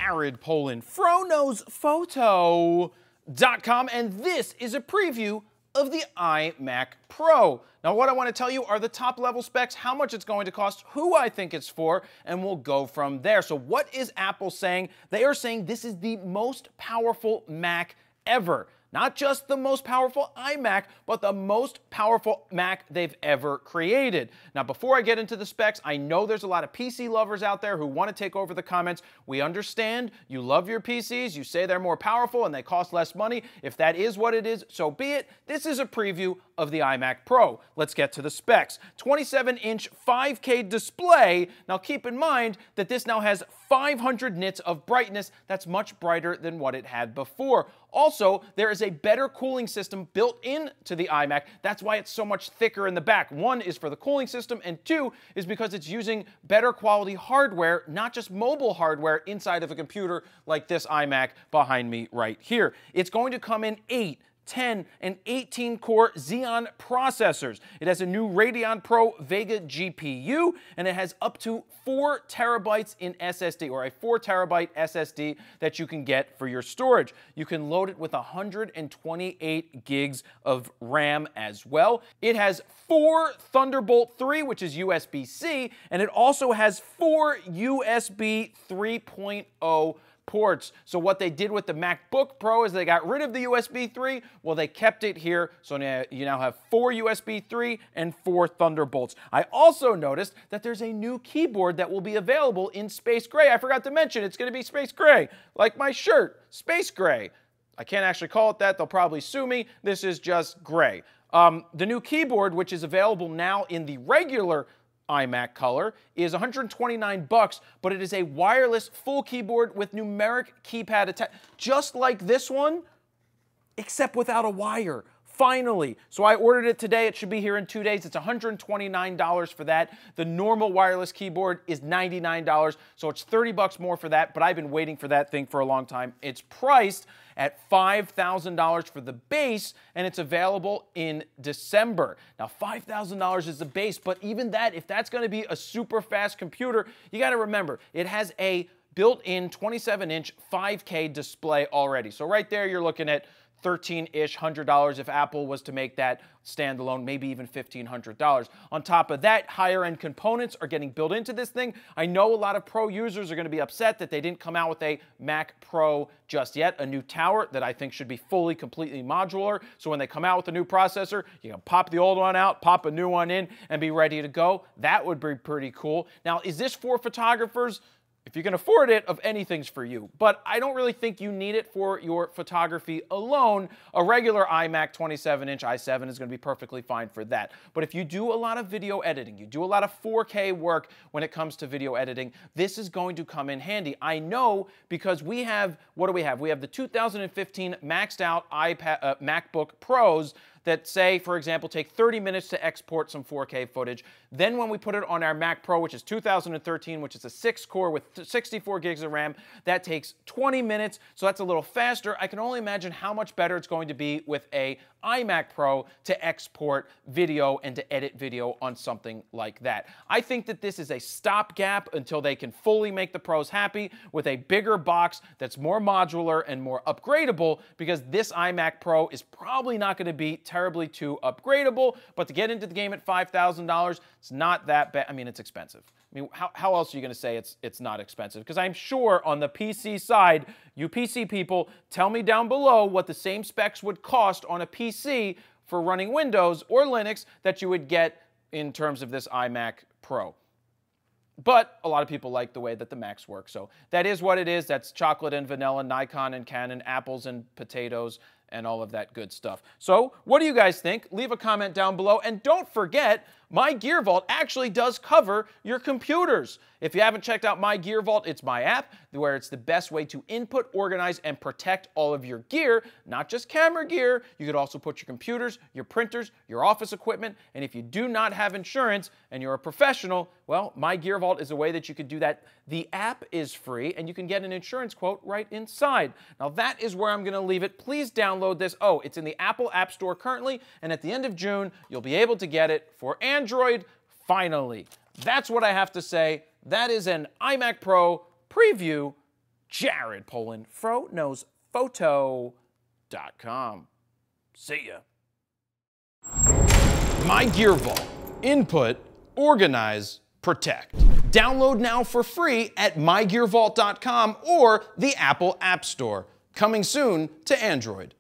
Jared Polin, FroKnowsPhoto.com, and this is a preview of the iMac Pro. Now, what I want to tell you are the top level specs, how much it's going to cost, who I think it's for, and we'll go from there. So what is Apple saying? They are saying this is the most powerful Mac ever. Not just the most powerful iMac, but the most powerful Mac they've ever created. Now, before I get into the specs, I know there's a lot of PC lovers out there who want to take over the comments. We understand you love your PCs, you say they're more powerful and they cost less money. If that is what it is, so be it. This is a preview of the iMac Pro. Let's get to the specs. 27-inch 5K display. Now, keep in mind that this now has 500 nits of brightness. That's much brighter than what it had before. Also, there is a better cooling system built into the iMac. That's why it's so much thicker in the back. One is for the cooling system, and two is because it's using better quality hardware, not just mobile hardware inside of a computer like this iMac behind me right here. It's going to come in 8, 10, and 18-core Xeon processors. It has a new Radeon Pro Vega GPU, and it has up to 4 terabytes in SSD, or a 4 terabyte SSD that you can get for your storage. You can load it with 128 gigs of RAM as well. It has 4 Thunderbolt 3, which is USB-C, and it also has 4 USB 3.0 ports. So what they did with the MacBook Pro is they got rid of the USB 3. Well, they kept it here. So now you now have 4 USB 3 and 4 Thunderbolts. I also noticed that there's a new keyboard that will be available in space gray. I forgot to mention it's going to be space gray, like my shirt, space gray. I can't actually call it that. They'll probably sue me. This is just gray. The new keyboard, which is available now in the regular iMac color, is $129, but it is a wireless full keyboard with numeric keypad attached, just like this one, except without a wire. Finally. So I ordered it today. It should be here in 2 days. It's $129 for that. The normal wireless keyboard is $99, so it's $30 more for that, but I've been waiting for that thing for a long time. It's priced at $5,000 for the base, and it's available in December. Now, $5,000 is the base, but even that, if that's going to be a super fast computer, you got to remember, it has a built-in 27-inch 5K display already. So right there, you're looking at $1,300-ish if Apple was to make that standalone, maybe even $1,500. On top of that, higher-end components are getting built into this thing. I know a lot of Pro users are going to be upset that they didn't come out with a Mac Pro just yet, a new tower that I think should be fully, completely modular. So when they come out with a new processor, you can pop the old one out, pop a new one in, and be ready to go. That would be pretty cool. Now, is this for photographers? If you can afford it, of anything's for you. But I don't really think you need it for your photography alone. A regular iMac 27-inch i7 is going to be perfectly fine for that. But if you do a lot of video editing, you do a lot of 4K work when it comes to video editing, this is going to come in handy. I know because we have, what do we have? We have the 2015 maxed out MacBook Pros that say, for example, take 30 minutes to export some 4K footage. Then when we put it on our Mac Pro, which is 2013, which is a 6-core with 64 gigs of RAM, that takes 20 minutes, so that's a little faster. I can only imagine how much better it's going to be with a iMac Pro to export video and to edit video on something like that. I think that this is a stopgap until they can fully make the pros happy with a bigger box that's more modular and more upgradable, because this iMac Pro is probably not going to be terribly too upgradable, but to get into the game at $5,000, it's not that bad. I mean, it's expensive. I mean, how else are you going to say it's not expensive? Because I'm sure on the PC side, you PC people, tell me down below what the same specs would cost on a PC for running Windows or Linux that you would get in terms of this iMac Pro. But a lot of people like the way that the Macs work. So that is what it is. That's chocolate and vanilla, Nikon and Canon, apples and potatoes, and all of that good stuff. So what do you guys think? Leave a comment down below. And don't forget, My Gear Vault actually does cover your computers. If you haven't checked out My Gear Vault, it's my app where it's the best way to input, organize, and protect all of your gear, not just camera gear. You could also put your computers, your printers, your office equipment, and if you do not have insurance and you're a professional, well, My Gear Vault is a way that you could do that. The app is free, and you can get an insurance quote right inside. Now, that is where I'm going to leave it. Please download this. Oh, it's in the Apple App Store currently, and at the end of June, you'll be able to get it for Android finally. That's what I have to say. That is an iMac Pro preview Jared Polin, FroKnowsPhoto.com. See ya. My Gear Vault. Input, organize, protect. Download now for free at mygearvault.com or the Apple App Store. Coming soon to Android.